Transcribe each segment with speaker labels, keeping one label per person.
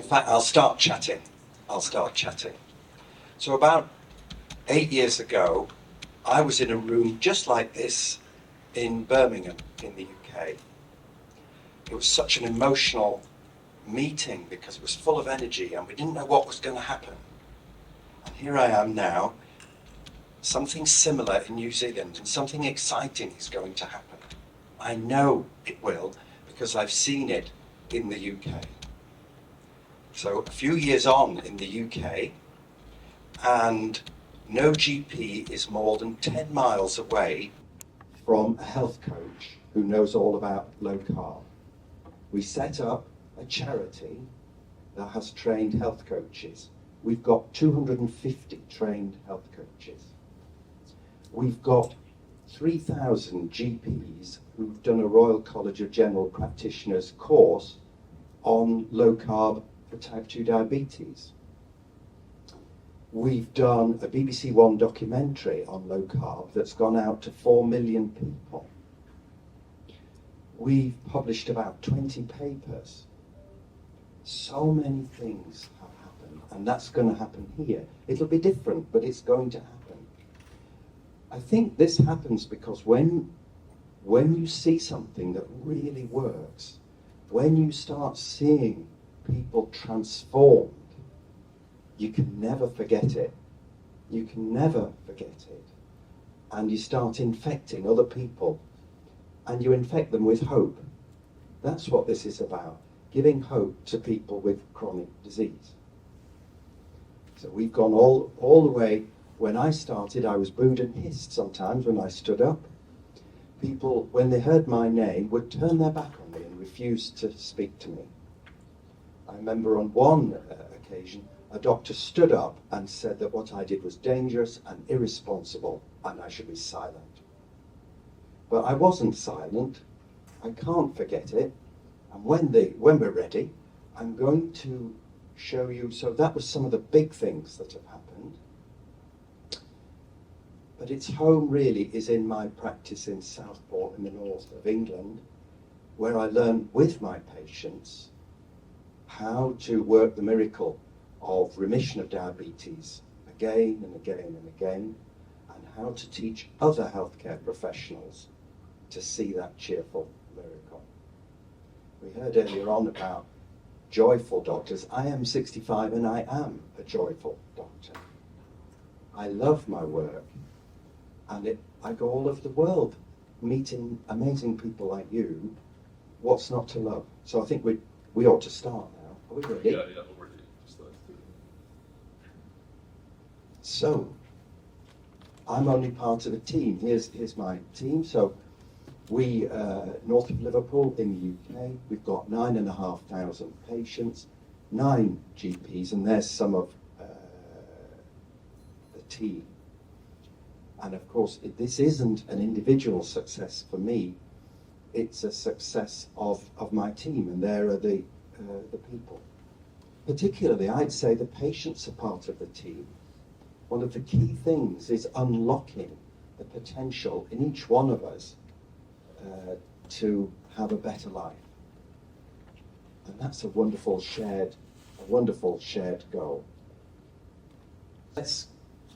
Speaker 1: In fact, I'll start chatting. So about 8 years ago, I was in a room just like this in Birmingham in the UK. It was such an emotional meeting because it was full of energy and we didn't know what was going to happen. And here I am now, something similar in New Zealand, and something exciting is going to happen. I know it will because I've seen it in the UK. So a few years on in the UK, and no GP is more than 10 miles away from a health coach who knows all about low carb. We set up a charity that has trained health coaches. We've got 250 trained health coaches. We've got 3,000 GPs who've done a Royal College of General Practitioners course on low carb for type 2 diabetes. We've done a BBC One documentary on low carb that's gone out to 4 million people. We've published about 20 papers. So many things have happened, and that's going to happen here. It'll be different, but it's going to happen. I think this happens because when you see something that really works, when you start seeing people transformed, you can never forget it. You can never forget it. And you start infecting other people, and you infect them with hope. That's what this is about, giving hope to people with chronic disease. So we've gone all the way. When I started, I was booed and hissed sometimes when I stood up. People, when they heard my name, would turn their back on me and refuse to speak to me. I remember on one occasion, a doctor stood up and said that what I did was dangerous and irresponsible and I should be silent. But I wasn't silent. I can't forget it. And when we're ready, I'm going to show you. So that was some of the big things that have happened. But its home really is in my practice in Southport in the north of England, where I learned with my patients how to work the miracle of remission of diabetes again and again and again, and how to teach other healthcare professionals to see that cheerful miracle. We heard earlier on about joyful doctors. I am 65 and I am a joyful doctor. I love my work, and I go all over the world meeting amazing people like you. What's not to love? So I think we ought to start now. Are we ready?
Speaker 2: Yeah, we're ready.
Speaker 1: So, I'm only part of a team. Here's my team. So, we, north of Liverpool in the UK, we've got 9,500 patients, 9 GPs, and there's some of the team. And of course, this isn't an individual success for me. It's a success of my team, and there are the people. Particularly, I'd say the patients are part of the team. One of the key things is unlocking the potential in each one of us to have a better life. And that's a wonderful shared goal. Let's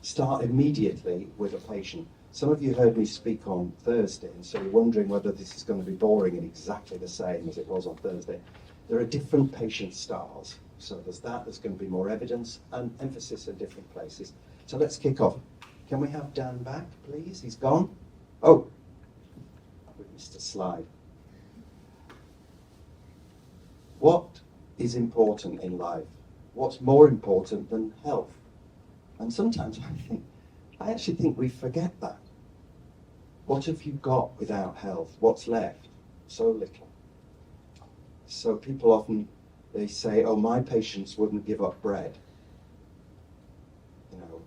Speaker 1: start immediately with a patient. Some of you heard me speak on Thursday, and so you're wondering whether this is going to be boring and exactly the same as it was on Thursday. There are different patient styles. So there's going to be more evidence and emphasis in different places. So let's kick off. Can we have Dan back, please? He's gone. Oh, we missed a slide. What is important in life? What's more important than health? And sometimes I actually think we forget that. What have you got without health? What's left? So little. So people often, they say, oh, my patients wouldn't give up bread.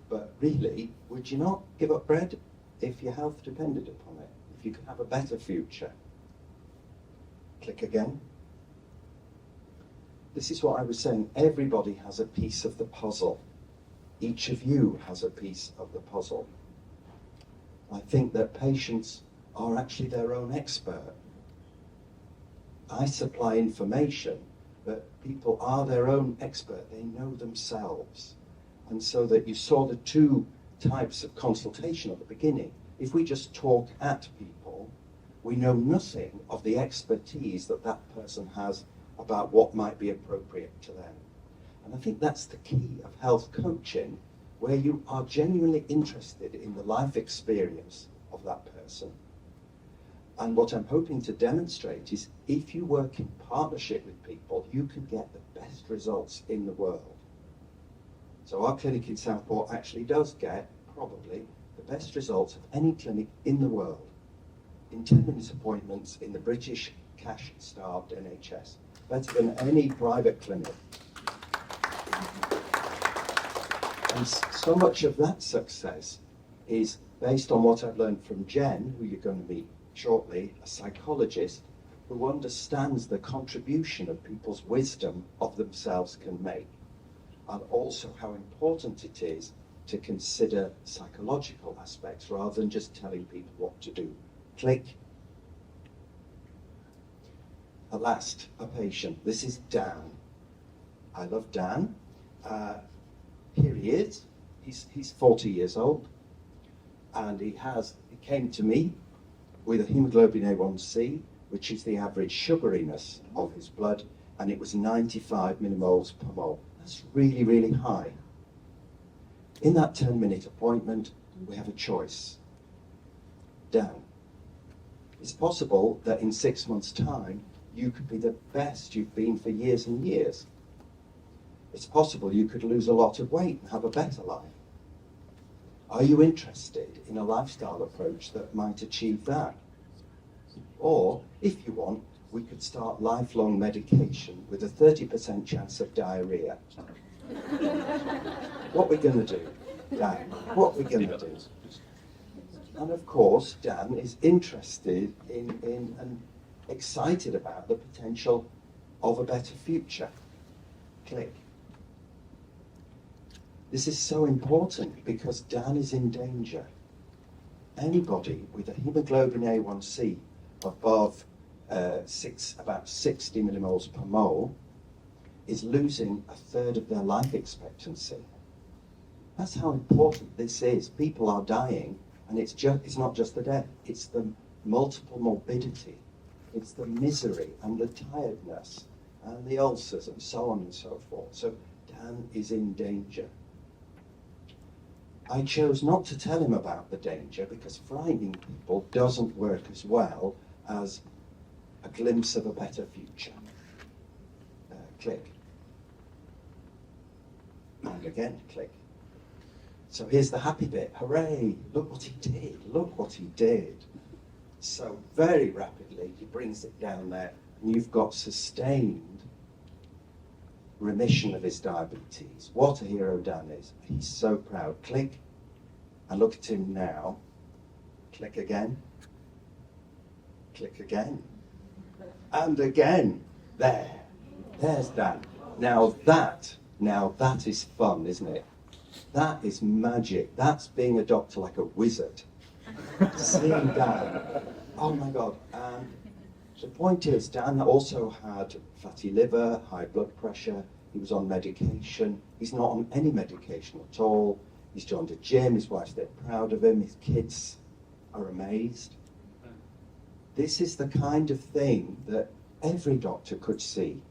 Speaker 1: But really, would you not give up bread if your health depended upon it? If you could have a better future? Click again. This is what I was saying. Everybody has a piece of the puzzle. Each of you has a piece of the puzzle. I think that patients are actually their own expert. I supply information, but people are their own expert. They know themselves. And so that you saw the two types of consultation at the beginning. If we just talk at people, we know nothing of the expertise that that person has about what might be appropriate to them. And I think that's the key of health coaching, where you are genuinely interested in the life experience of that person. And what I'm hoping to demonstrate is if you work in partnership with people, you can get the best results in the world. So our clinic in Southport actually does get probably the best results of any clinic in the world in 10-minute appointments in the British cash-starved NHS, better than any private clinic. And so much of that success is based on what I've learned from Jen, who you're going to meet shortly, a psychologist who understands the contribution of people's wisdom of themselves can make, and also how important it is to consider psychological aspects rather than just telling people what to do. Click. At last, a patient. This is Dan. I love Dan. Here he is. He's 40 years old, and he came to me with a hemoglobin A1C, which is the average sugariness of his blood, and it was 95 millimoles per mole. That's really, really high. In that 10-minute appointment, we have a choice. Dan, it's possible that in 6 months' time, you could be the best you've been for years and years. It's possible you could lose a lot of weight and have a better life. Are you interested in a lifestyle approach that might achieve that? Or, if you want, we could start lifelong medication with a 30% chance of diarrhea. What we're going to do, Dan? What we're going to do? And of course, Dan is interested in and excited about the potential of a better future. Click. This is so important because Dan is in danger. Anybody with a hemoglobin A1C above about 60 millimoles per mole is losing a third of their life expectancy. That's how important this is. People are dying, and it's not just the death, it's the multiple morbidity, it's the misery and the tiredness and the ulcers and so on and so forth. So Dan is in danger. I chose not to tell him about the danger because frightening people doesn't work as well as a glimpse of a better future. Click. And again, click. So here's the happy bit. Hooray! Look what he did. Look what he did. So very rapidly, he brings it down there, and you've got sustained remission of his diabetes. What a hero Dan is. He's so proud. Click. And look at him now. Click again. Click again. And again. There. There's Dan. Now that is fun, isn't it? That is magic. That's being a doctor like a wizard. Seeing Dan. Oh my God. The point is, Dan also had fatty liver, high blood pressure. He was on medication. He's not on any medication at all. He's joined a gym. His wife's dead proud of him. His kids are amazed. This is the kind of thing that every doctor could see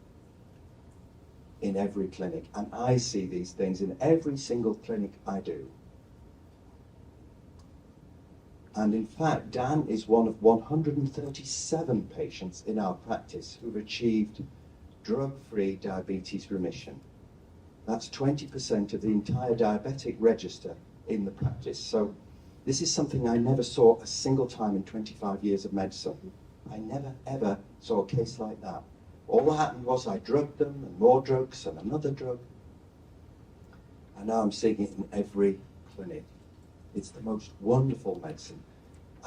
Speaker 1: in every clinic. And I see these things in every single clinic I do. And in fact, Dan is one of 137 patients in our practice who've achieved drug-free diabetes remission. That's 20% of the entire diabetic register in the practice. So this is something I never saw a single time in 25 years of medicine. I never, ever saw a case like that. All that happened was I drugged them, and more drugs, and another drug. And now I'm seeing it in every clinic. It's the most wonderful medicine.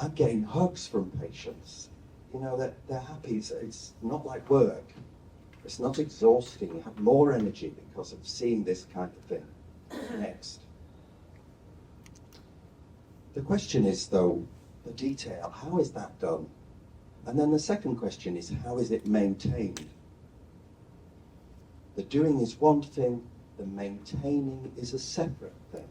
Speaker 1: I'm getting hugs from patients. You know, they're happy. It's not like work. It's not exhausting. You have more energy because of seeing this kind of thing. Next. The question is, though, the detail. How is that done? And then the second question is, how is it maintained? The doing is one thing, the maintaining is a separate thing.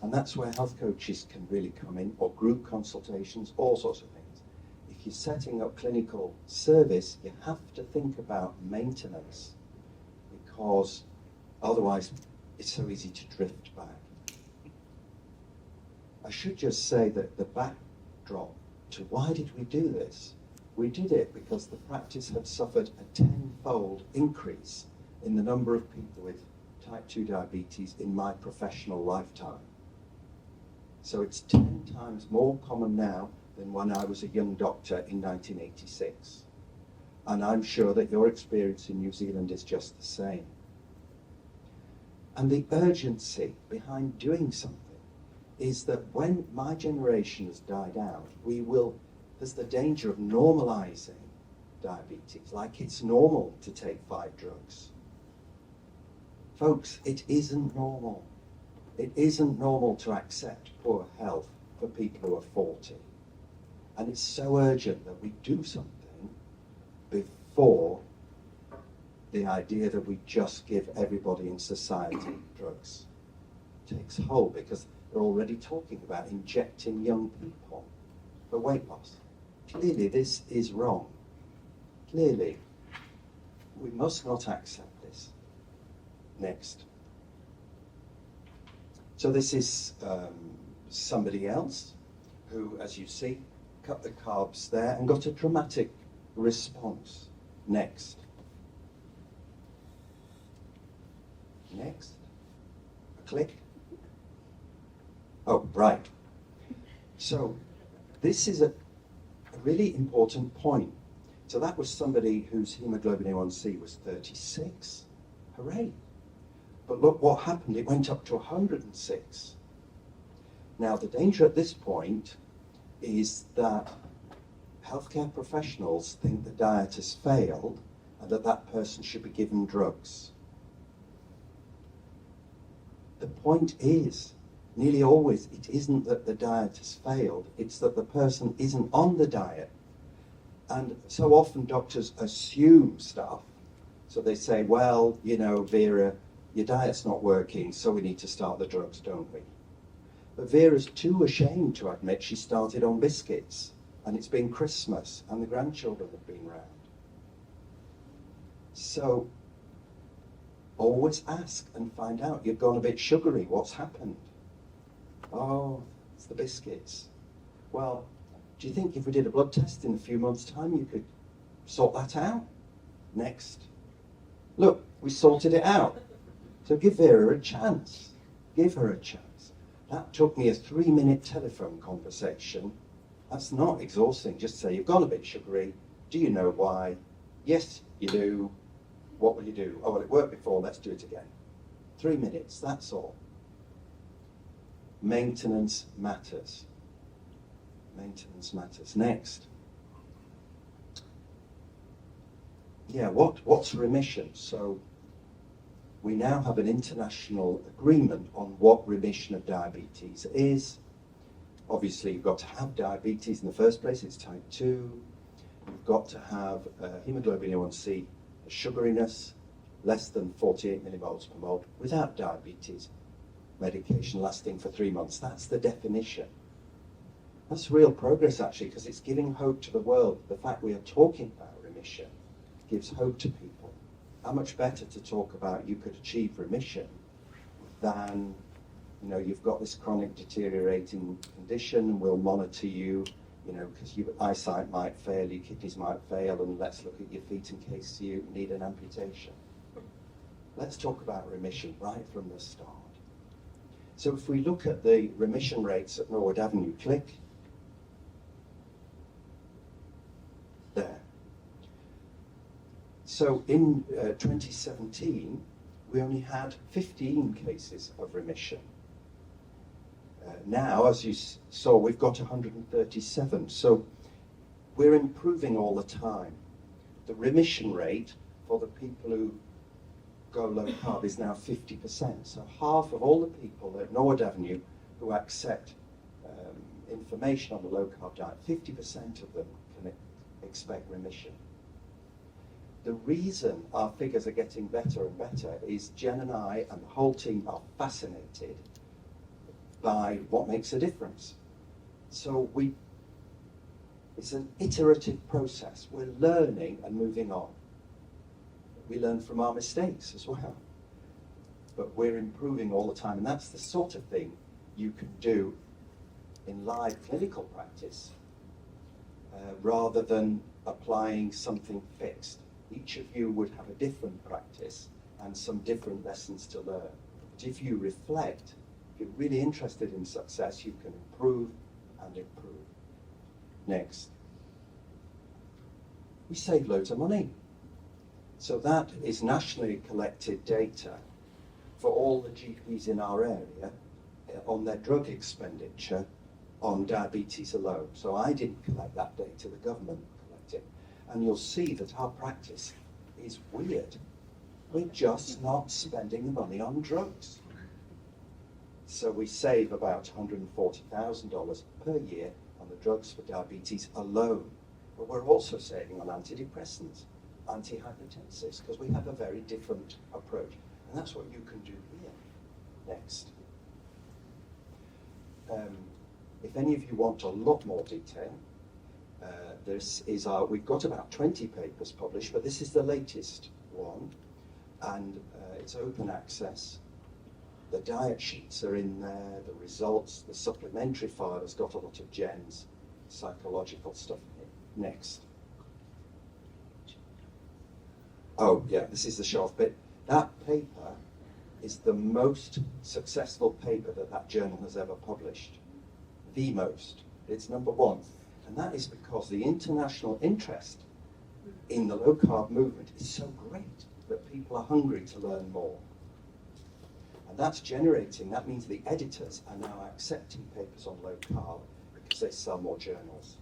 Speaker 1: And that's where health coaches can really come in, or group consultations, all sorts of things. If you're setting up clinical service, you have to think about maintenance, because otherwise it's so easy to drift back. I should just say that the backdrop to why did we do this? We did it because the practice had suffered a tenfold increase in the number of people with type 2 diabetes in my professional lifetime. So it's 10 times more common now than when I was a young doctor in 1986. And I'm sure that your experience in New Zealand is just the same. And the urgency behind doing something is that when my generation has died out, there's the danger of normalizing diabetes, like it's normal to take 5 drugs. Folks, it isn't normal. It isn't normal to accept poor health for people who are 40. And it's so urgent that we do something before the idea that we just give everybody in society drugs takes hold, because they're already talking about injecting young people for weight loss. Clearly, this is wrong. Clearly, we must not accept this. Next. So this is somebody else who, as you see, cut the carbs there and got a dramatic response. Next. Next. A click. Oh, right. So this is a really important point. So that was somebody whose hemoglobin A1C was 36. Hooray. But look what happened. It went up to 106. Now, the danger at this point is that healthcare professionals think the diet has failed and that that person should be given drugs. The point is, nearly always, it isn't that the diet has failed, it's that the person isn't on the diet. And so often doctors assume stuff. So they say, well, you know, Vera, your diet's not working, so we need to start the drugs, don't we? But Vera's too ashamed to admit she started on biscuits, and it's been Christmas, and the grandchildren have been round. So always ask and find out. You've gone a bit sugary, what's happened? Oh, it's the biscuits. Well, do you think if we did a blood test in a few months' time, you could sort that out? Next. Look, we sorted it out. So give Vera a chance. Give her a chance. That took me a 3-minute telephone conversation. That's not exhausting. Just say, you've gone a bit sugary. Do you know why? Yes, you do. What will you do? Oh, well, it worked before. Let's do it again. 3 minutes, that's all. Maintenance matters. Maintenance matters. Next. Yeah, what's remission? So we now have an international agreement on what remission of diabetes is. Obviously, you've got to have diabetes in the first place, it's type 2. You've got to have hemoglobin A1C, sugariness, less than 48 millimoles per mole, without diabetes. Medication lasting for 3 months. That's the definition. That's real progress, actually, because it's giving hope to the world. The fact we are talking about remission gives hope to people. How much better to talk about you could achieve remission than, you know, you've got this chronic deteriorating condition, we'll monitor you, you know, because your eyesight might fail, your kidneys might fail, and let's look at your feet in case you need an amputation. Let's talk about remission right from the start. So if we look at the remission rates at Norwood Avenue, click. There. So in 2017, we only had 15 cases of remission. Now, as you saw, we've got 137. So we're improving all the time. The remission rate for the people who go low carb is now 50%. So half of all the people at Norwood Avenue who accept information on the low carb diet, 50% of them can expect remission. The reason our figures are getting better and better is Jen and I and the whole team are fascinated by what makes a difference. So it's an iterative process. We're learning and moving on. We learn from our mistakes as well. But we're improving all the time, and that's the sort of thing you can do in live clinical practice rather than applying something fixed. Each of you would have a different practice and some different lessons to learn. But if you reflect, if you're really interested in success, you can improve and improve. Next. We save loads of money. So that is nationally collected data for all the GPs in our area on their drug expenditure on diabetes alone. So I didn't collect that data, the government collected it. And you'll see that our practice is weird. We're just not spending the money on drugs. So we save about $140,000 per year on the drugs for diabetes alone. But we're also saving on antidepressants, antihypertensives, because we have a very different approach. And that's what you can do here. Next. If any of you want a lot more detail, we've got about 20 papers published, but this is the latest one, and it's open access. The diet sheets are in there, the results, the supplementary file has got a lot of Jen's psychological stuff in it. Next. Oh, yeah, this is the shelf bit. That paper is the most successful paper that journal has ever published. The most. It's number one. And that is because the international interest in the low-carb movement is so great that people are hungry to learn more. And that means the editors are now accepting papers on low-carb because they sell more journals.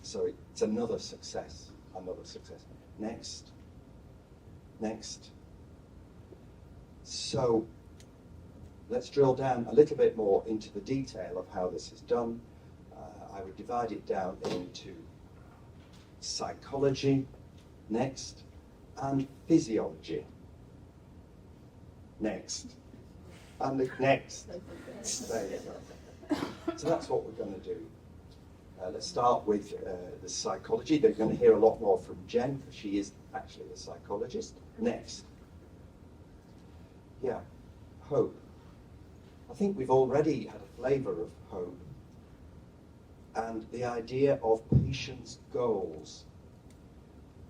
Speaker 1: So it's another success, Next. So let's drill down a little bit more into the detail of how this is done. I would divide it down into psychology, next, and physiology. Next. And the next. There you go. So that's what we're going to do. Let's start with the psychology. They're going to hear a lot more from Jen, because she is actually a psychologist. Next. Yeah, hope. I think we've already had a flavour of hope. And the idea of patients' goals.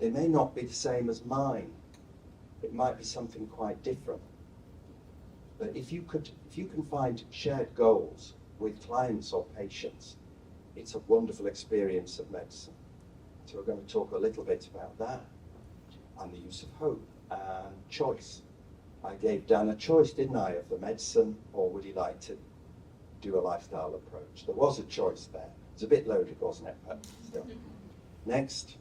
Speaker 1: They may not be the same as mine. It might be something quite different. But if you can find shared goals with clients or patients, it's a wonderful experience of medicine. So we're going to talk a little bit about that, and the use of hope and choice. I gave Dan a choice, didn't I, of the medicine, or would he like to do a lifestyle approach? There was a choice there. It's a bit loaded, wasn't it? But still. Next.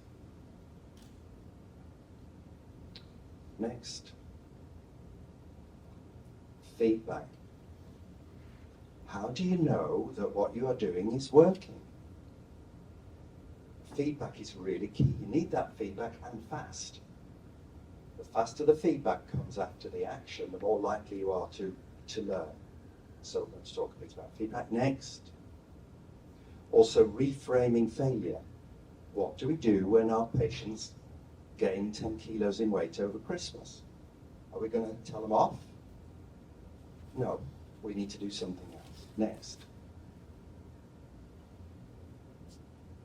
Speaker 1: Feedback. How do you know that what you are doing is working? Feedback is really key. You need that feedback, and fast. The faster the feedback comes after the action, the more likely you are to learn. So let's talk a bit about feedback. Next. Also, reframing failure. What do we do when our patients gain 10 kilos in weight over Christmas? Are we going to tell them off? No, we need to do something else. Next.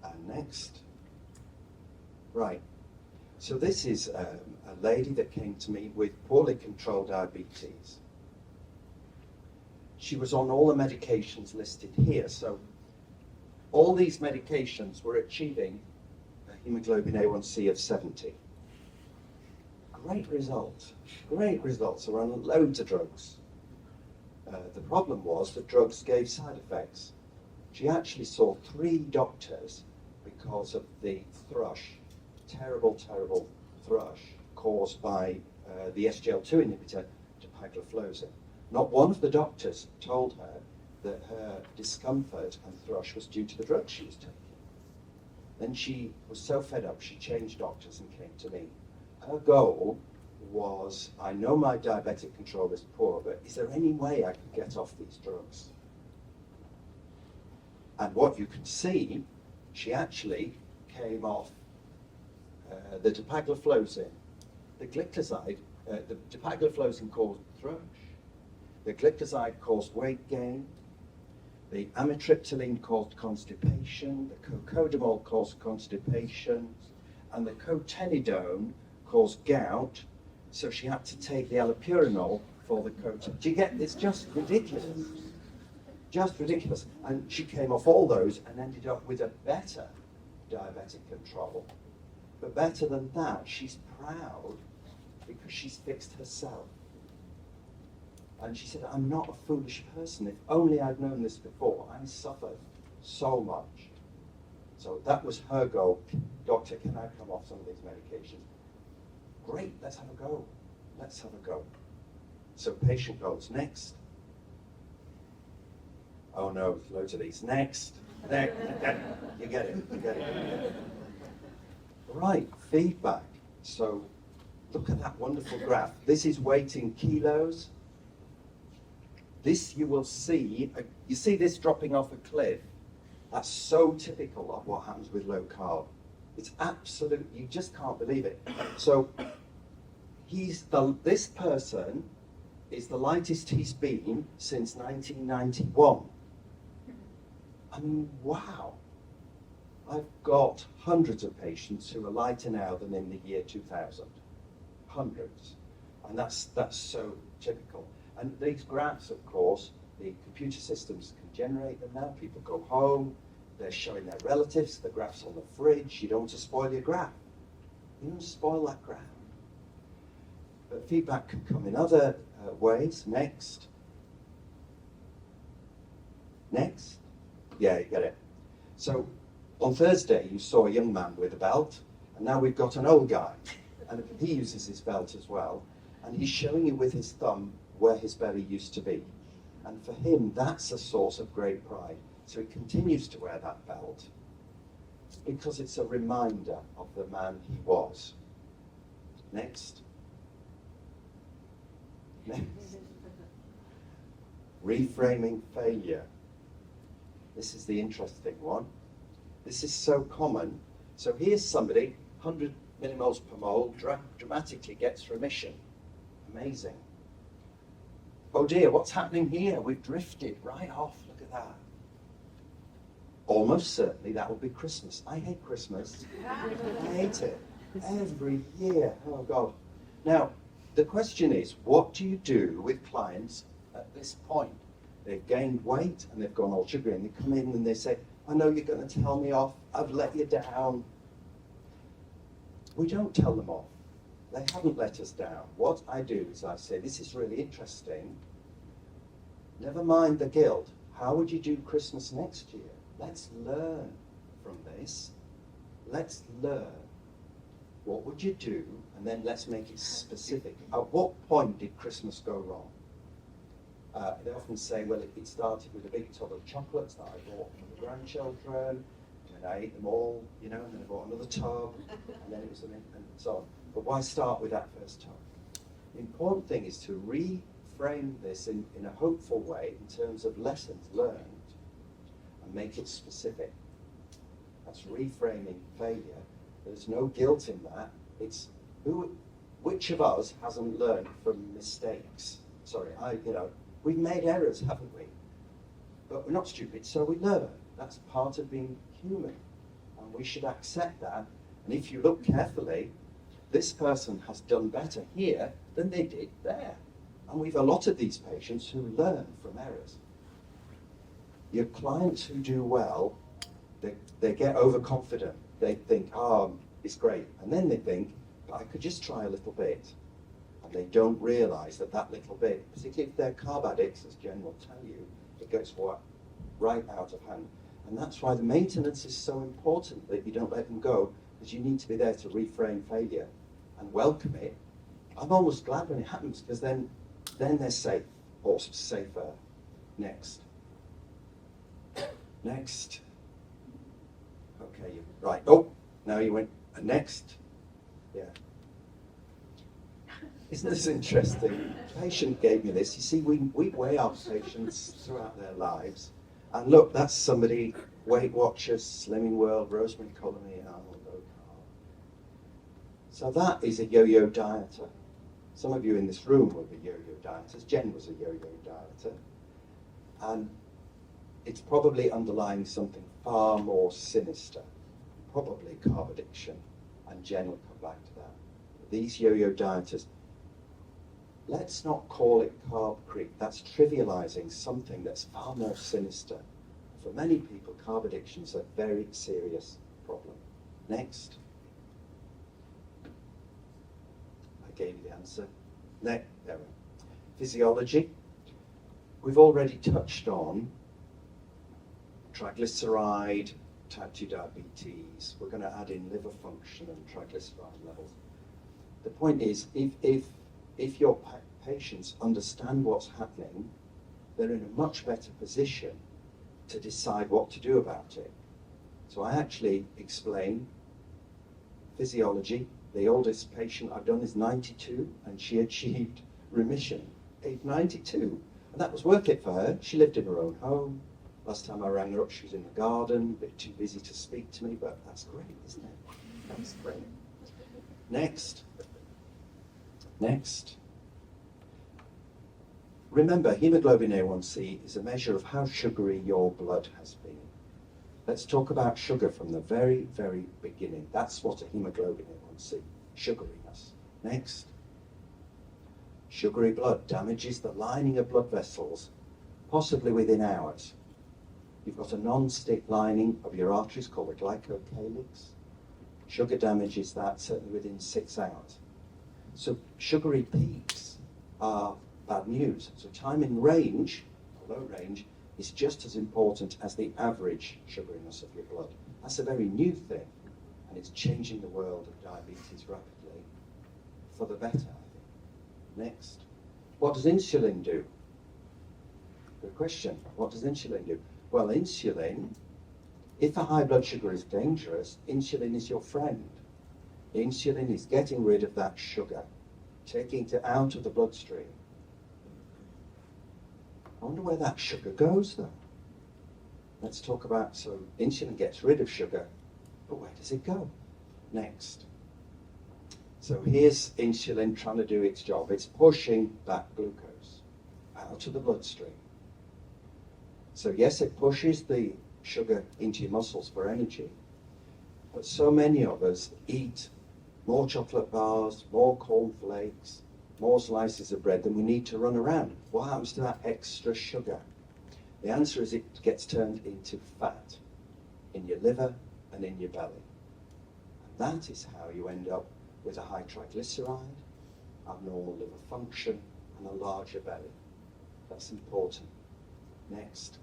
Speaker 1: And next. Right. So this is a lady that came to me with poorly controlled diabetes. She was on all the medications listed here. So all these medications were achieving a hemoglobin A1C of 70. Great results. Great results. They were on loads of drugs. The problem was that drugs gave side effects. She actually saw 3 doctors because of the thrush, terrible thrush caused by the SGL2 inhibitor, dapagliflozin. Not one of the doctors told her that her discomfort and thrush was due to the drugs she was taking. Then she was so fed up, she changed doctors and came to me. her goal was, I know my diabetic control is poor, but is there any way I can get off these drugs? And what you can see, she actually came off the dapagliflozin. The gliclazide, the dapagliflozin caused thrush. The gliclazide caused weight gain. The amitriptyline caused constipation. The cocodamol caused constipation. And the cotenidone caused gout. So she had to take the allopurinol for the coten. Do you get? It's just ridiculous. Just ridiculous. And she came off all those and ended up with a better diabetic control. But better than that, she's proud because she's fixed herself. And she said, I'm not a foolish person. If only I'd known this before. I suffered so much. So that was her goal. Doctor, can I come off some of these medications? Great, let's have a go. Let's have a go. So patient goes, next. Oh no, loads of these. Next. Next. You get it, you get it, you get it. Right, feedback. So look at that wonderful graph. This is weight in kilos. This you will see, you see this dropping off a cliff? That's so typical of what happens with low carb. It's absolute, you just can't believe it. So this person is the lightest he's been since 1991. I mean, wow. I've got hundreds of patients who are lighter now than in the year 2000. Hundreds. And that's so typical. And these graphs, of course, the computer systems can generate them now. People go home, they're showing their relatives, the graph's on the fridge. You don't want to spoil your graph. You don't want to spoil that graph. But feedback can come in other ways. Next. Next. Yeah, you get it. So on Thursday, you saw a young man with a belt, and now we've got an old guy. And he uses his belt as well. And he's showing you with his thumb where his belly used to be. And for him, that's a source of great pride. So he continues to wear that belt because it's a reminder of the man he was. Next. Next. Reframing failure. This is the interesting one. This is so common. So here's somebody, 100 millimoles per mole, dramatically gets remission. Amazing. Oh dear, what's happening here? We've drifted right off. Look at that. Almost certainly that will be Christmas. I hate Christmas. I hate it. Every year. Oh God. Now, the question is, what do you do with clients at this point? They've gained weight and they've gone all sugary and they come in and they say, I know you're going to tell me off. I've let you down. We don't tell them off. They haven't let us down. What I do is I say, this is really interesting. Never mind the guilt. How would you do Christmas next year? Let's learn from this. Let's learn. What would you do? And then let's make it specific. At what point did Christmas go wrong? They often say, well, it started with a big tub of chocolates that I bought for the grandchildren, and I ate them all, you know, and then I bought another tub, and then it was, and so on. But why start with that first tub? The important thing is to reframe this in a hopeful way in terms of lessons learned and make it specific. That's reframing failure. There's no guilt in that. It's which of us hasn't learned from mistakes? Sorry, we've made errors, haven't we? But we're not stupid, so we learn. That's part of being human. And we should accept that. And if you look carefully, this person has done better here than they did there. And we've allotted these patients who learn from errors. Your clients who do well, they get overconfident. They think, it's great. And then they think, I could just try a little bit. And they don't realize that little bit, particularly if they're carb addicts, as Jen will tell you, it goes right out of hand. And that's why the maintenance is so important, that you don't let them go, because you need to be there to reframe failure and welcome it. I'm almost glad when it happens, because then they're safe, or safer. Next. Next. Okay, right. Oh, now you went. Next. Yeah. Isn't this interesting? A patient gave me this. You see, we weigh our patients throughout their lives. And look, that's somebody, Weight Watchers, Slimming World, Rosemary Colony, Arnold, low carb. So that is a yo-yo dieter. Some of you in this room will be yo-yo dieters. Jen was a yo-yo dieter. And it's probably underlying something far more sinister, probably carb addiction. And Jen will come back to that. These yo-yo dieters, let's not call it carb creep. That's trivializing something that's far more sinister. For many people, carb addiction is a very serious problem. Next. I gave you the answer. There we go. Physiology. We've already touched on triglyceride, type 2 diabetes. We're going to add in liver function and triglyceride levels. The point is, if your patients understand what's happening, they're in a much better position to decide what to do about it. So I actually explain physiology. The oldest patient I've done is 92, and she achieved remission, age 92. And that was worth it for her. She lived in her own home. Last time I rang her up, she was in the garden, a bit too busy to speak to me, but that's great, isn't it? That's great. Next. Remember, hemoglobin A1C is a measure of how sugary your blood has been. Let's talk about sugar from the very, very beginning. That's what a hemoglobin A1C, sugariness. Next. Sugary blood damages the lining of blood vessels, possibly within hours. You've got a non-stick lining of your arteries called the glycocalyx. Sugar damages that certainly within 6 hours. So sugary peaks are bad news. So time in range, or low range, is just as important as the average sugariness of your blood. That's a very new thing, and it's changing the world of diabetes rapidly for the better, I think. Next. What does insulin do? Good question. What does insulin do? Well, insulin, if a high blood sugar is dangerous, insulin is your friend. Insulin is getting rid of that sugar, taking it out of the bloodstream. I wonder where that sugar goes, though. Let's talk about, so insulin gets rid of sugar, but where does it go? Next. So here's insulin trying to do its job. It's pushing that glucose out of the bloodstream. So yes, it pushes the sugar into your muscles for energy, but so many of us eat more chocolate bars, more cornflakes, more slices of bread than we need to run around. What happens to that extra sugar? The answer is it gets turned into fat in your liver and in your belly. And that is how you end up with a high triglyceride, abnormal liver function, and a larger belly. That's important. Next.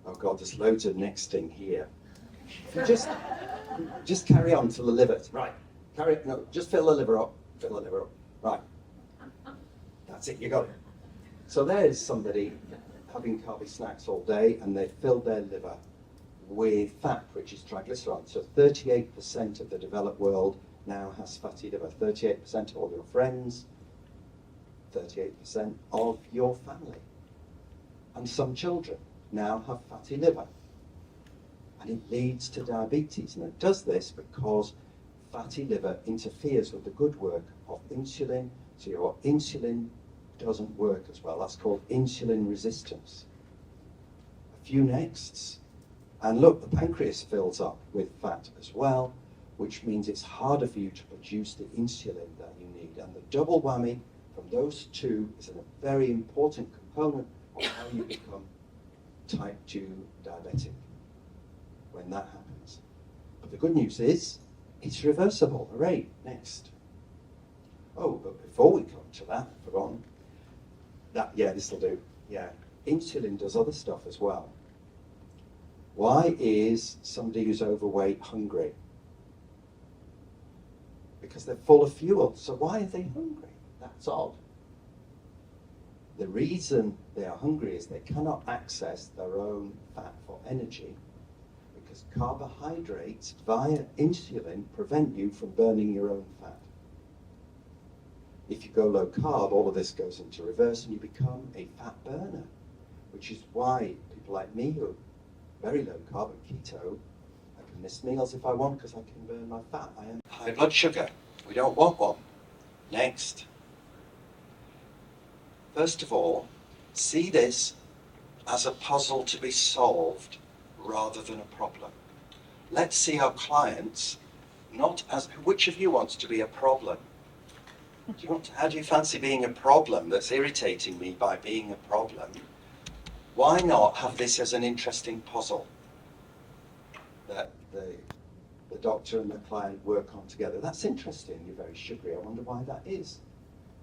Speaker 1: Oh God, there's loads of nexting here. Just carry on till the liver. Right. Just fill the liver up. Fill the liver up. Right. That's it, you got it. So there's somebody having carby snacks all day, and they filled their liver with fat, which is triglycerides. So 38% of the developed world now has fatty liver. 38% of all your friends, 38% of your family. And some children now have fatty liver. And it leads to diabetes. And it does this because fatty liver interferes with the good work of insulin, so your insulin doesn't work as well. That's called insulin resistance. A few nexts. And look, the pancreas fills up with fat as well, which means it's harder for you to produce the insulin that you need. And the double whammy from those two is a very important component of how you become type 2 diabetic when that happens. But the good news is, it's reversible. Hooray. Next. Oh, but before we come to that, I've forgotten. This will do. Yeah. Insulin does other stuff as well. Why is somebody who's overweight hungry? Because they're full of fuel. So why are they hungry? That's odd. The reason they are hungry is they cannot access their own fat for energy, because carbohydrates via insulin prevent you from burning your own fat. If you go low carb, all of this goes into reverse and you become a fat burner, which is why people like me who are very low carb and keto, I can miss meals if I want because I can burn my fat. I am high blood sugar. We don't want one. Next. First of all, see this as a puzzle to be solved rather than a problem. Let's see our clients not as, which of you wants to be a problem? How do you fancy being a problem that's irritating me by being a problem? Why not have this as an interesting puzzle that the doctor and the client work on together? That's interesting. You're very sugary. I wonder why that is.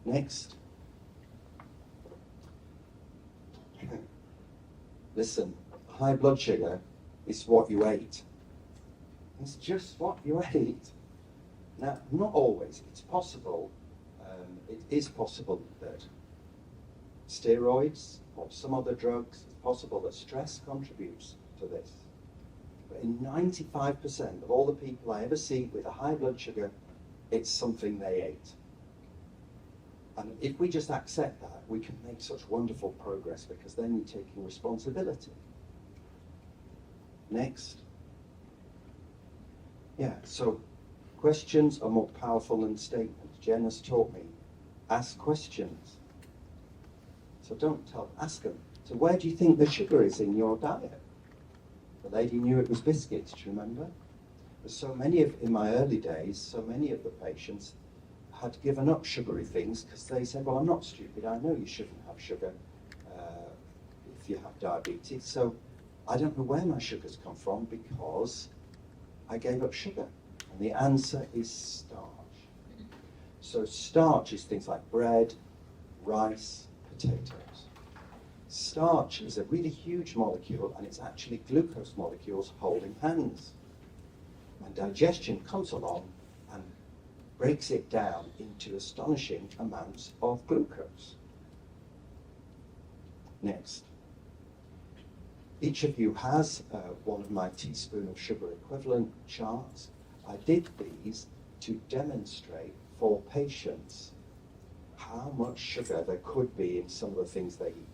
Speaker 1: Next. Listen, high blood sugar is what you ate. It's just what you ate. Now, not always. It's possible. It is possible that steroids or some other drugs, it's possible that stress contributes to this. But in 95% of all the people I ever see with a high blood sugar, it's something they ate. And if we just accept that, we can make such wonderful progress because then you're taking responsibility. Next. Yeah, so questions are more powerful than statements. Jen has taught me, ask questions. So don't ask them. So where do you think the sugar is in your diet? The lady knew it was biscuits, do you remember? There's so many in my early days, so many of the patients had given up sugary things because they said, well, I'm not stupid, I know you shouldn't have sugar if you have diabetes, so I don't know where my sugars come from because I gave up sugar. And the answer is starch. So starch is things like bread, rice, potatoes. Starch is a really huge molecule and it's actually glucose molecules holding hands. And digestion comes along and breaks it down into astonishing amounts of glucose. Next. Each of you has one of my teaspoon of sugar equivalent charts. I did these to demonstrate for patients how much sugar there could be in some of the things they eat.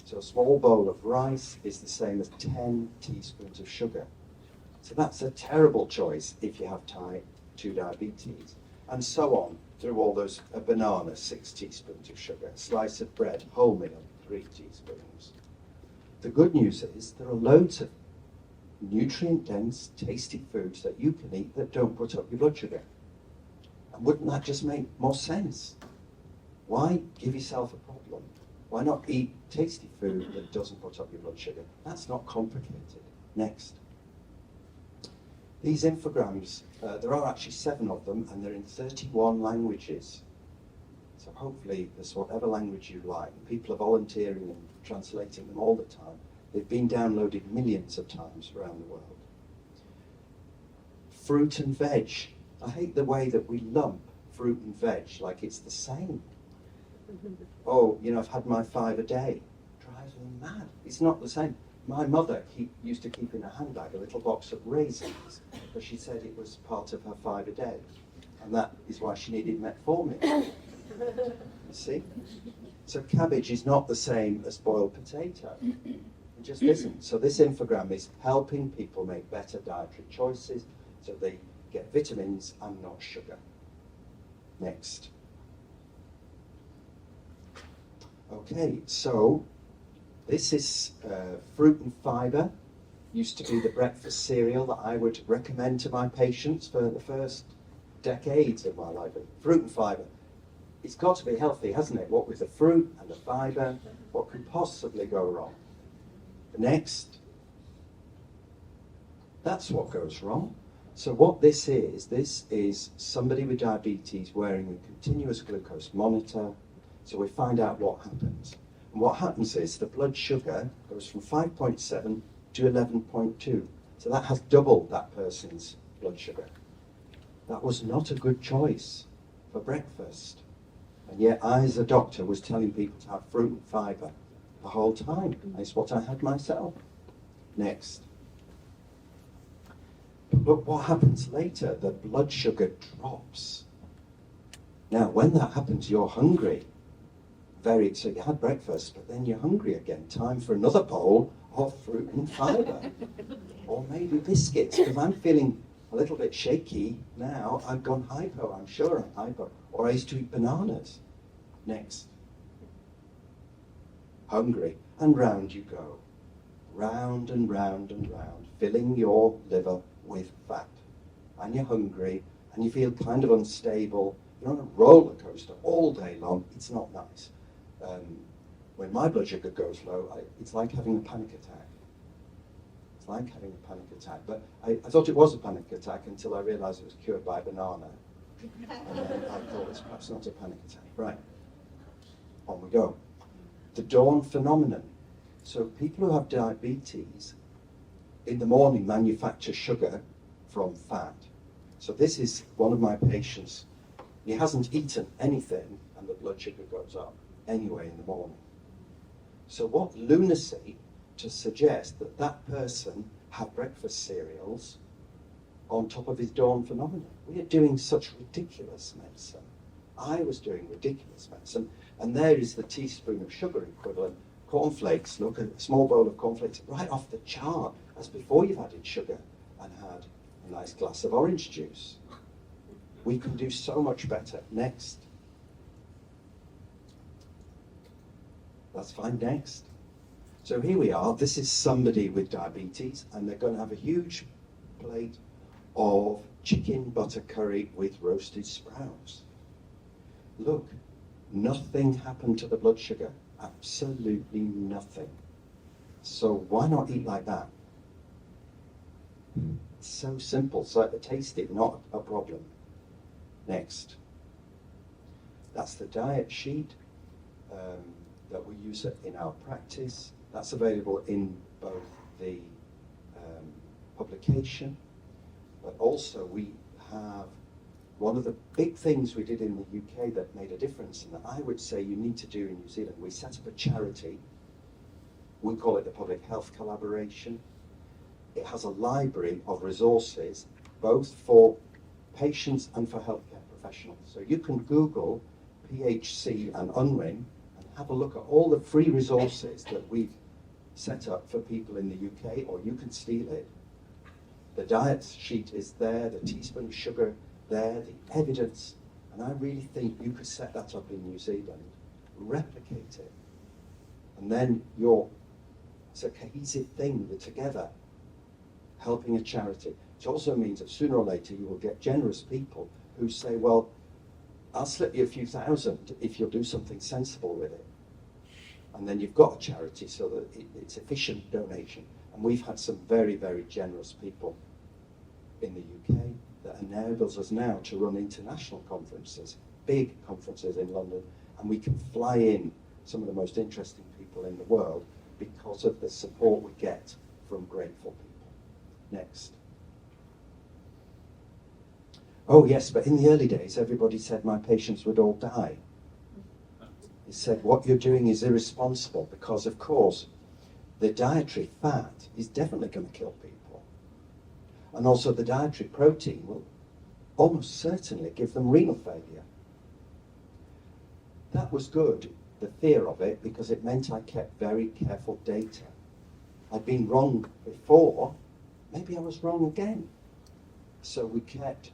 Speaker 1: So a small bowl of rice is the same as 10 teaspoons of sugar. So that's a terrible choice if you have type 2 diabetes. And so on through all those, a banana, 6 teaspoons of sugar, a slice of bread, whole meal, 3 teaspoons. The good news is there are loads of nutrient-dense, tasty foods that you can eat that don't put up your blood sugar. And wouldn't that just make more sense? Why give yourself a problem? Why not eat tasty food that doesn't put up your blood sugar? That's not complicated. Next. These infograms, there are actually 7 of them, and they're in 31 languages. So hopefully there's whatever language you like. People are volunteering and translating them all the time. They've been downloaded millions of times around the world. Fruit and veg. I hate the way that we lump fruit and veg like it's the same. Oh, I've had my 5 a day. Drives me mad. It's not the same. My mother used to keep in her handbag a little box of raisins because she said it was part of her 5 a day. And that is why she needed metformin. You see? So cabbage is not the same as boiled potato. It just isn't. So this infogram is helping people make better dietary choices so they get vitamins and not sugar. Next. Okay, so this is fruit and fibre. Used to be the breakfast cereal that I would recommend to my patients for the first decades of my life. Fruit and fibre. It's got to be healthy, hasn't it? What with the fruit and the fibre, what could possibly go wrong? Next. That's what goes wrong. So what this is somebody with diabetes wearing a continuous glucose monitor. So we find out what happens. And what happens is the blood sugar goes from 5.7 to 11.2. So that has doubled that person's blood sugar. That was not a good choice for breakfast. And yet I, as a doctor, was telling people to have fruit and fibre the whole time. It's what I had myself. Next. But look what happens later. The blood sugar drops. Now, when that happens, you're hungry. So you had breakfast, but then you're hungry again. Time for another bowl of fruit and fibre. Or maybe biscuits, because I'm feeling a little bit shaky now. I've gone hypo, I'm sure I'm hypo. Or I used to eat bananas. Next. Hungry, and round you go. Round and round and round, filling your liver with fat. And you're hungry, and you feel kind of unstable. You're on a roller coaster all day long. It's not nice. When my blood sugar goes low, it's like having a panic attack. It's like having a panic attack. But I thought it was a panic attack until I realised it was cured by a banana. And then I thought it's perhaps not a panic attack. Right, on we go. The dawn phenomenon. So people who have diabetes in the morning manufacture sugar from fat. So this is one of my patients. He hasn't eaten anything and the blood sugar goes up anyway in the morning. So what lunacy to suggest that that person had breakfast cereals on top of his dawn phenomenon. We are doing such ridiculous medicine. I was doing ridiculous medicine, and there is the teaspoon of sugar equivalent. Cornflakes, look at a small bowl of cornflakes right off the chart, as before you've added sugar and had a nice glass of orange juice. We can do so much better. Next. That's fine, next. So here we are. This is somebody with diabetes, and they're going to have a huge plate of chicken butter curry with roasted sprouts. Look, nothing happened to the blood sugar. Absolutely nothing. So why not eat like that? It's so simple, so tasty, not a problem. Next. That's the diet sheet that we use in our practice. That's available in both the publication, but also we have one of the big things we did in the UK that made a difference, and that I would say you need to do in New Zealand. We set up a charity. We call it the Public Health Collaboration. It has a library of resources, both for patients and for healthcare professionals. So you can Google PHC and Unwin and have a look at all the free resources that we've set up for people in the UK, or you can steal it. The diet sheet is there, the teaspoon of sugar there, the evidence, and I really think you could set that up in New Zealand, replicate it, and then it's a cohesive thing, we're together, helping a charity. It also means that sooner or later you will get generous people who say, well, I'll slip you a few thousand if you'll do something sensible with it. And then you've got a charity so that it's efficient donation. And we've had some very, very generous people in the UK that enables us now to run international conferences, big conferences in London, and we can fly in some of the most interesting people in the world because of the support we get from grateful people. Next. Oh yes, but in the early days, everybody said my patients would all die. They said, what you're doing is irresponsible because, of course, the dietary fat is definitely going to kill people. And also the dietary protein will almost certainly give them renal failure. That was good, the fear of it, because it meant I kept very careful data. I'd been wrong before, maybe I was wrong again. So we kept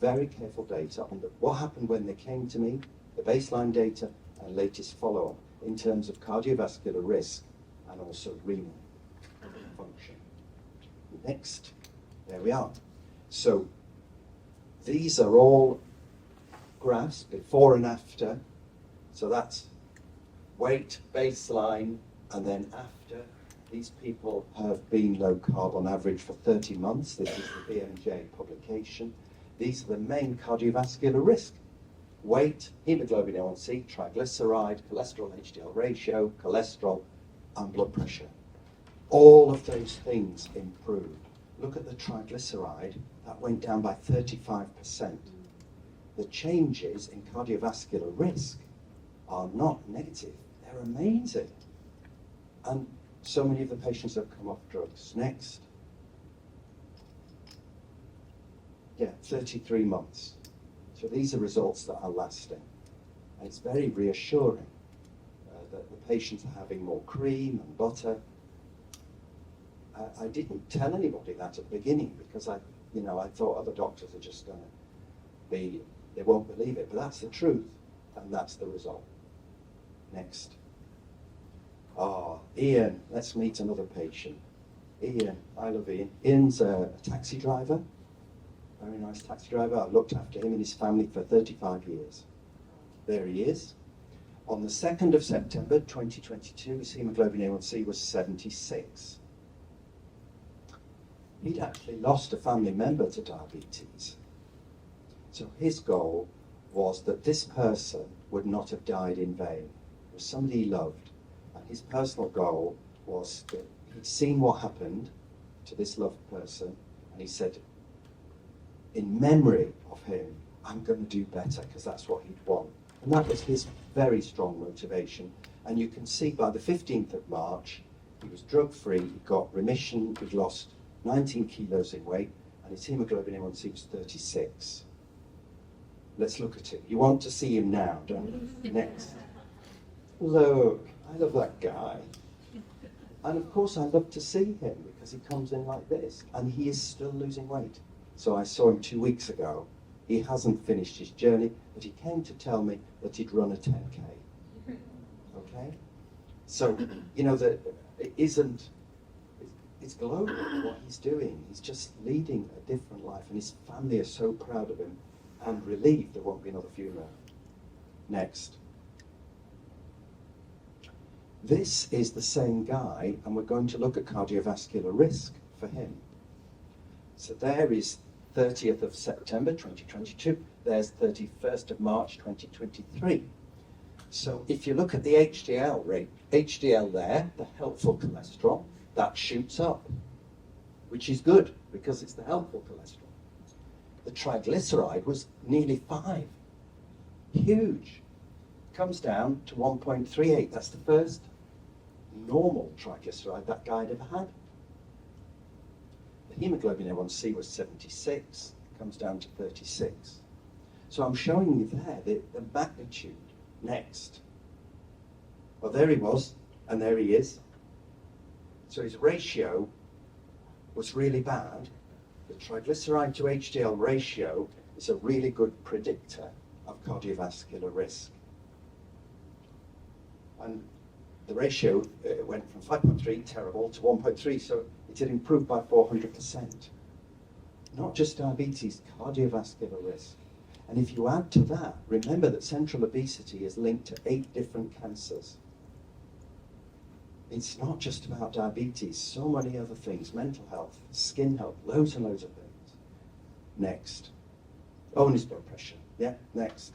Speaker 1: very careful data on what happened when they came to me, the baseline data, and latest follow-up in terms of cardiovascular risk and also renal function. Next, there we are. So these are all graphs before and after. So that's weight, baseline, and then after. These people have been low carb on average for 30 months. This is the BMJ publication. These are the main cardiovascular risk. Weight, hemoglobin A1C, triglyceride, cholesterol HDL ratio, cholesterol, and blood pressure. All of those things improved. Look at the triglyceride, that went down by 35%. The changes in cardiovascular risk are not negative, they're amazing. And so many of the patients have come off drugs. Next. Yeah, 33 months. So these are results that are lasting. And it's very reassuring that the patients are having more cream and butter. I didn't tell anybody that at the beginning because I thought other doctors are just going to be, they won't believe it. But that's the truth, and that's the result. Next. Ian, let's meet another patient. Ian, I love Ian. Ian's a taxi driver, very nice taxi driver. I've looked after him and his family for 35 years. There he is. On the 2nd of September 2022, his hemoglobin A1C was 76. He'd actually lost a family member to diabetes. So his goal was that this person would not have died in vain. It was somebody he loved. And his personal goal was that he'd seen what happened to this loved person, and he said, in memory of him, I'm going to do better, because that's what he'd want. And that was his very strong motivation. And you can see by the 15th of March, he was drug-free, he got remission, he'd lost 19 kilos in weight, and his hemoglobin A1C was 36. Let's look at him. You want to see him now, don't you? Next. Look, I love that guy. And of course I love to see him because he comes in like this, and he is still losing weight. So I saw him 2 weeks ago. He hasn't finished his journey, but he came to tell me that he'd run a 10K. Okay? So, that it isn't, it's global what he's doing. He's just leading a different life, and his family are so proud of him and relieved there won't be another funeral. Next. This is the same guy, and we're going to look at cardiovascular risk for him. So there is 30th of September 2022. There's 31st of March 2023. So if you look at the HDL rate, HDL there, the helpful cholesterol, that shoots up, which is good because it's the helpful cholesterol. The triglyceride was nearly 5. Huge. Comes down to 1.38. That's the first normal triglyceride that guy had ever had. The hemoglobin A1C was 76. Comes down to 36. So I'm showing you there the magnitude. Next. Well, there he was, and there he is. So his ratio was really bad. The triglyceride to HDL ratio is a really good predictor of cardiovascular risk. And the ratio went from 5.3, terrible, to 1.3, so it had improved by 400%. Not just diabetes, cardiovascular risk. And if you add to that, remember that central obesity is linked to 8 different cancers. It's not just about diabetes, so many other things, mental health, skin health, loads and loads of things. Next. Oh, and his blood pressure. Yeah, next.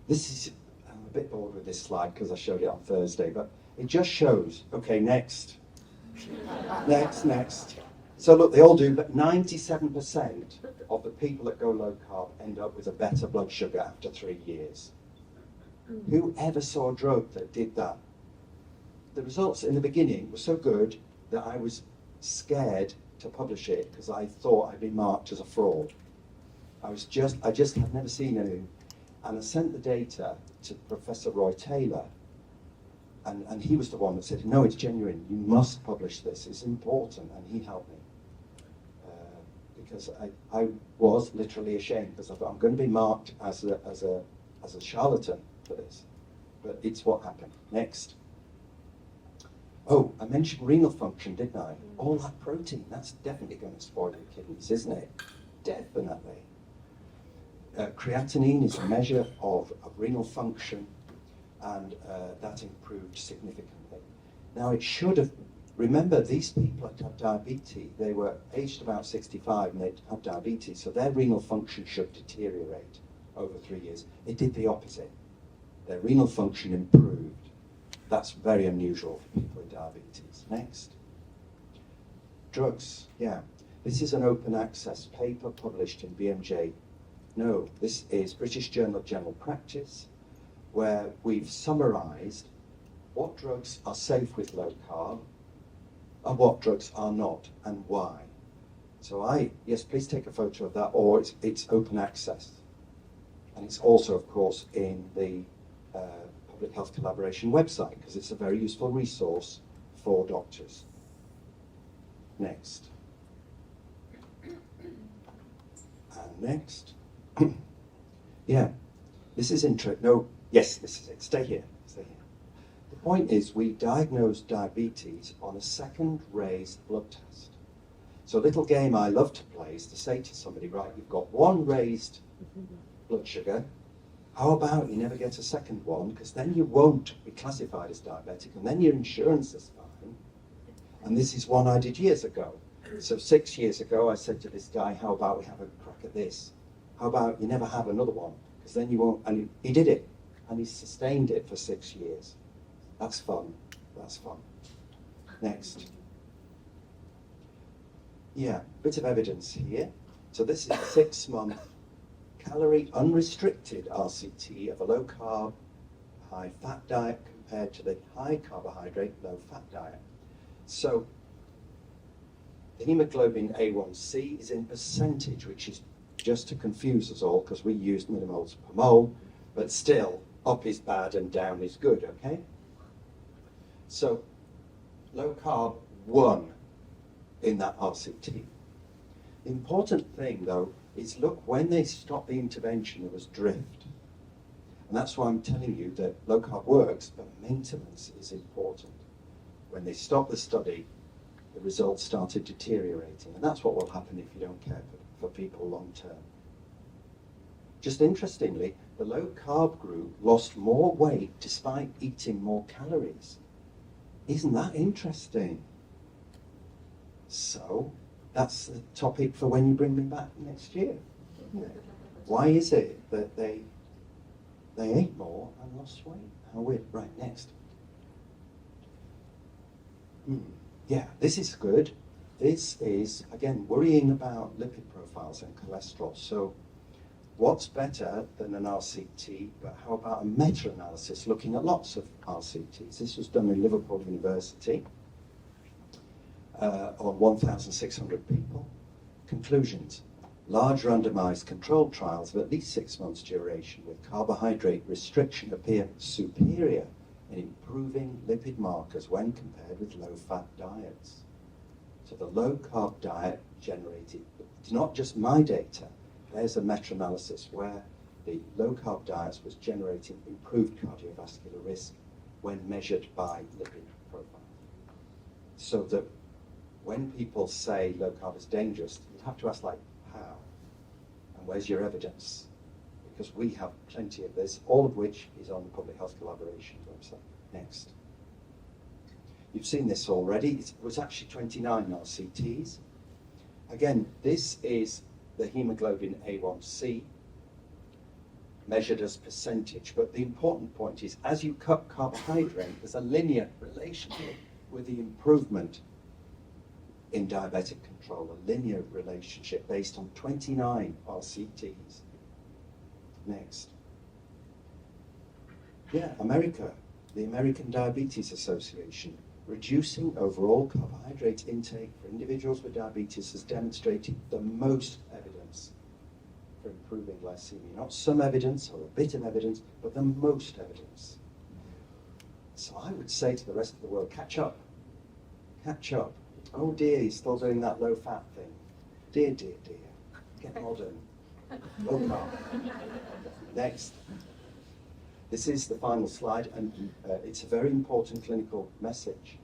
Speaker 1: This is, I'm a bit bored with this slide because I showed it on Thursday, but it just shows, okay, next. Next. So look, they all do, but 97% of the people that go low carb end up with a better blood sugar after 3 years. Who ever saw a drug that did that? The results in the beginning were so good that I was scared to publish it because I thought I'd been marked as a fraud. I just had never seen anything. And I sent the data to Professor Roy Taylor, and he was the one that said, no, it's genuine, you must publish this, it's important, and he helped me. Because I was literally ashamed, because I thought I'm going to be marked as a charlatan for this. But it's what happened. Next. Oh, I mentioned renal function, didn't I? All that protein, that's definitely going to spoil your kidneys, isn't it? Definitely. Creatinine is a measure of renal function, and that improved significantly. Now it should have, remember these people that had diabetes, they were aged about 65 and they had diabetes, so their renal function should deteriorate over 3 years. It did the opposite. Their renal function improved. That's very unusual for people with diabetes. Next. Drugs, yeah. This is an open access paper published in BMJ. No, this is British Journal of General Practice, where we've summarised what drugs are safe with low carb and what drugs are not and why. So yes, please take a photo of that, or it's open access. And it's also, of course, in the Public Health Collaboration website, because it's a very useful resource for doctors. Next. And next. Yeah, this is interesting. No, yes, this is it. Stay here. Stay here. The point is, we diagnosed diabetes on a second raised blood test. So a little game I love to play is to say to somebody, right, you've got one raised blood sugar. How about you never get a second one, because then you won't be classified as diabetic, and then your insurance is fine. And this is one I did years ago. So 6 years ago, I said to this guy, how about we have a crack at this? How about you never have another one, because then you won't, and he did it, and he sustained it for 6 years. That's fun, that's fun. Next. Yeah, bit of evidence here. So this is a 6-month calorie unrestricted RCT of a low carb, high fat diet compared to the high carbohydrate, low fat diet. So the hemoglobin A1C is in percentage, which is just to confuse us all because we used millimoles per mole, but still up is bad and down is good, okay? So low carb won in that RCT. The important thing though is look, when they stopped the intervention there was drift. And that's why I'm telling you that low carb works, but maintenance is important. When they stopped the study, the results started deteriorating. And that's what will happen if you don't care for people long term. Just interestingly, the low carb group lost more weight despite eating more calories. Isn't that interesting? So that's the topic for when you bring me back next year. Why is it that they ate more and lost weight? How weird. Right, next. Yeah, this is good. This is, again, worrying about lipid profiles and cholesterol. So what's better than an RCT, but how about a meta-analysis looking at lots of RCTs? This was done in Liverpool University on 1,600 people. Conclusions. Large randomized controlled trials of at least 6 months duration with carbohydrate restriction appear superior in improving lipid markers when compared with low-fat diets. So the low-carb diet generated, it's not just my data, there's a meta-analysis where the low-carb diets was generating improved cardiovascular risk when measured by lipid profile. So that when people say low-carb is dangerous, you'd have to ask, like, how? And where's your evidence? Because we have plenty of this, all of which is on the Public Health Collaboration website. Next. You've seen this already. It was actually 29 RCTs. Again, this is the hemoglobin A1C measured as percentage. But the important point is, as you cut carbohydrate, there's a linear relationship with the improvement in diabetic control, a linear relationship based on 29 RCTs. Next. Yeah, America, the American Diabetes Association. Reducing overall carbohydrate intake for individuals with diabetes has demonstrated the most evidence for improving glycemia. Not some evidence or a bit of evidence, but the most evidence. So I would say to the rest of the world, catch up. Catch up. Oh dear, he's still doing that low-fat thing. Dear, dear, dear. Get modern. Low carb. Next. This is the final slide, and it's a very important clinical message.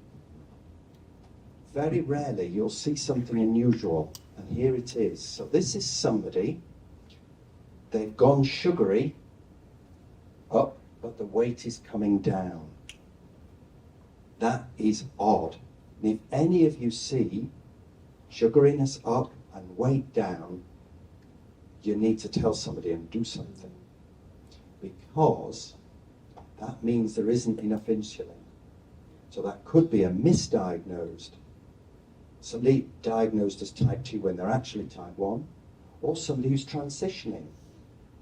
Speaker 1: Very rarely you'll see something unusual, and here it is. So this is somebody, they've gone sugary up, but the weight is coming down. That is odd. And if any of you see sugariness up and weight down, you need to tell somebody and do something. Because that means there isn't enough insulin. So that could be a misdiagnosed. Somebody diagnosed as type 2 when they're actually type 1, or somebody who's transitioning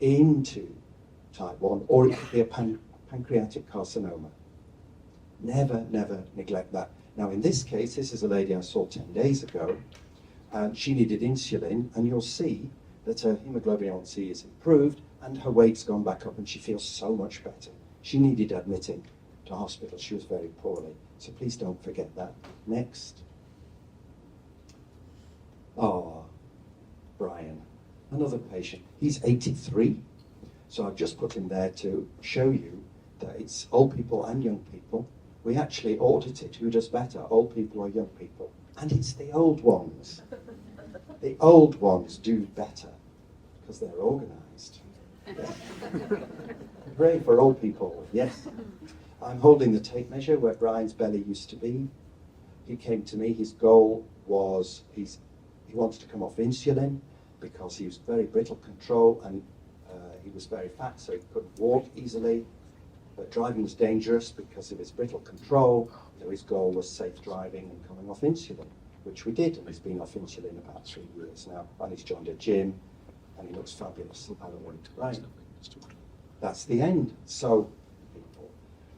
Speaker 1: into type 1, or it could be a pancreatic carcinoma. Never, never neglect that. Now in this case, this is a lady I saw 10 days ago, And she needed insulin, and you'll see that her hemoglobin A1C is improved and her weight's gone back up and she feels so much better. She needed admitting to hospital. She was very poorly. So please don't forget that. Next. Oh, Brian, another patient. He's 83. So I've just put him there to show you that it's old people and young people. We actually audited who does better, old people or young people. And it's the old ones. The old ones do better because they're organised. Yes. Hooray for old people, yes. I'm holding the tape measure where Brian's belly used to be. He came to me, his goal was he wanted to come off insulin because he was very brittle control and he was very fat, so he couldn't walk easily. But driving was dangerous because of his brittle control, so his goal was safe driving and coming off insulin, which we did, and he's been off insulin about 3 years now, and he's joined a gym, and he looks fabulous. I don't want to Brian. That's the end. So, people,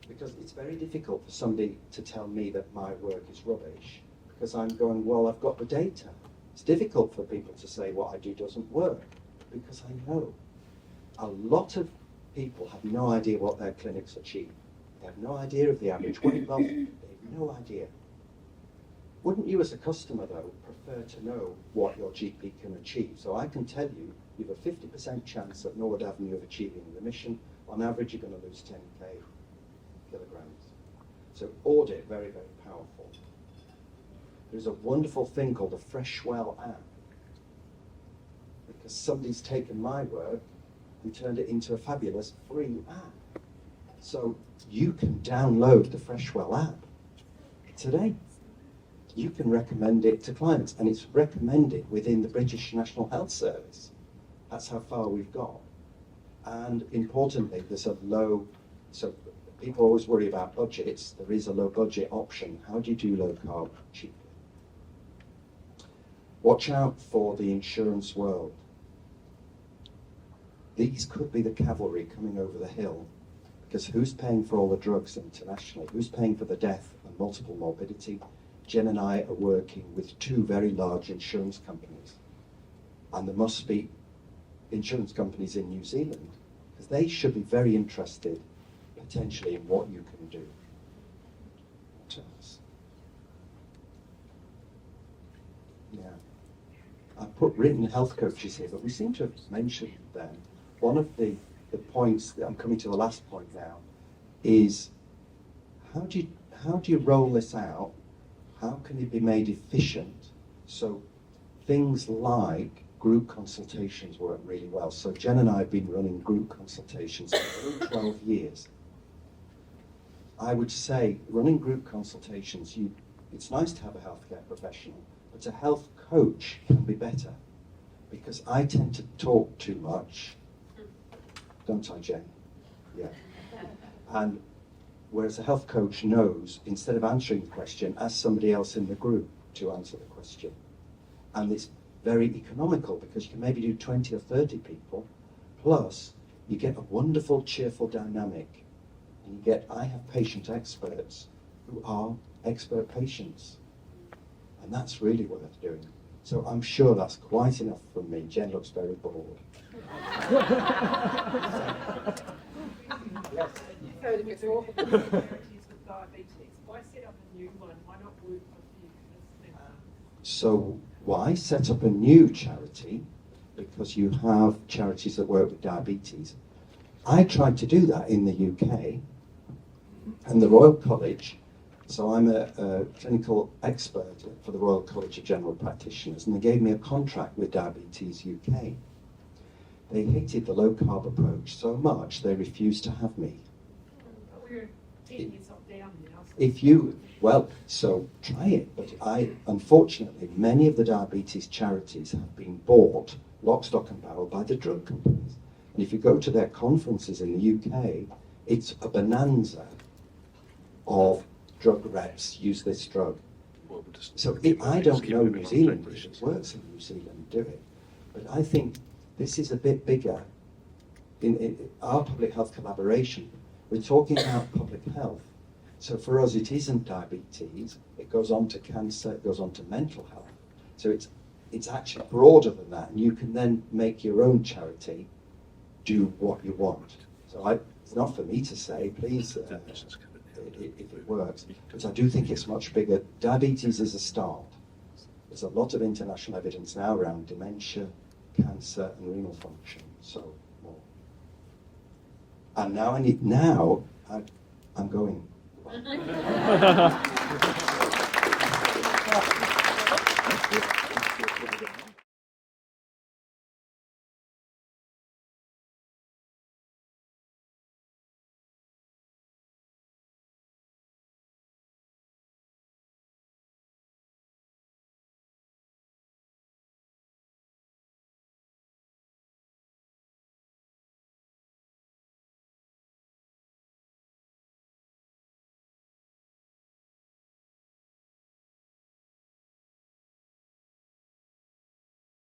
Speaker 1: because it's very difficult for somebody to tell me that my work is rubbish, because I'm going, well, I've got the data. It's difficult for people to say what I do doesn't work, because I know. A lot of people have no idea what their clinics achieve. They have no idea of the average weight loss. They have no idea. Wouldn't you as a customer, though, prefer to know what your GP can achieve? So I can tell you, you have a 50% chance at Norwood Avenue of achieving remission. On average, you're going to lose 10k kilograms. So audit, very, very powerful. There's a wonderful thing called the Freshwell app, because somebody's taken my work and turned it into a fabulous free app. So you can download the Freshwell app today. You can recommend it to clients, and it's recommended within the British National Health Service. That's how far we've got. And importantly, there's a low, so people always worry about budgets. There is a low budget option. How do you do low carb cheaply? Watch out for the insurance world. These could be the cavalry coming over the hill, because who's paying for all the drugs internationally? Who's paying for the death and multiple morbidity? Jen and I are working with 2 very large insurance companies, and there must be insurance companies in New Zealand, because they should be very interested potentially in what you can do. Yeah, I put written health coaches here, but we seem to have mentioned them. One of the points, that I'm coming to the last point now, is how do you roll this out? How can it be made efficient? So things like group consultations work really well. So Jen and I have been running group consultations for 12 years. I would say running group consultations, it's nice to have a healthcare professional, but a health coach can be better, because I tend to talk too much. Don't I, Jen? Yeah. And whereas a health coach knows, instead of answering the question, ask somebody else in the group to answer the question. And it's very economical, because you can maybe do 20 or 30 people, plus you get a wonderful, cheerful dynamic. And I have patient experts who are expert patients. And that's really worth doing. So I'm sure that's quite enough from me. Jen looks very bored. Yes.
Speaker 2: You've heard it before. Charities with diabetes. Why set up a new one? Why not work with you?
Speaker 1: So why set up a new charity? Because you have charities that work with diabetes. I tried to do that in the UK, and the Royal College. So I'm a clinical expert for the Royal College of General Practitioners, and they gave me a contract with Diabetes UK. They hated the low carb approach so much they refused to have me.
Speaker 2: We're 10 years off down now.
Speaker 1: If you, well, so try it. But unfortunately, many of the diabetes charities have been bought lock, stock and barrel by the drug companies. And if you go to their conferences in the UK, it's a bonanza of drug reps use this drug. So I don't know New Zealand, if it works in New Zealand, do it. But I think this is a bit bigger. In our public health collaboration, we're talking about public health. So for us, it isn't diabetes. It goes on to cancer. It goes on to mental health. So it's it's actually broader than that, and you can then make your own charity do what you want. So it's not for me to say, please, if it works, but I do think it's much bigger. Diabetes is a start. There's a lot of international evidence now around dementia, cancer, and renal function. So more. And now I'm going.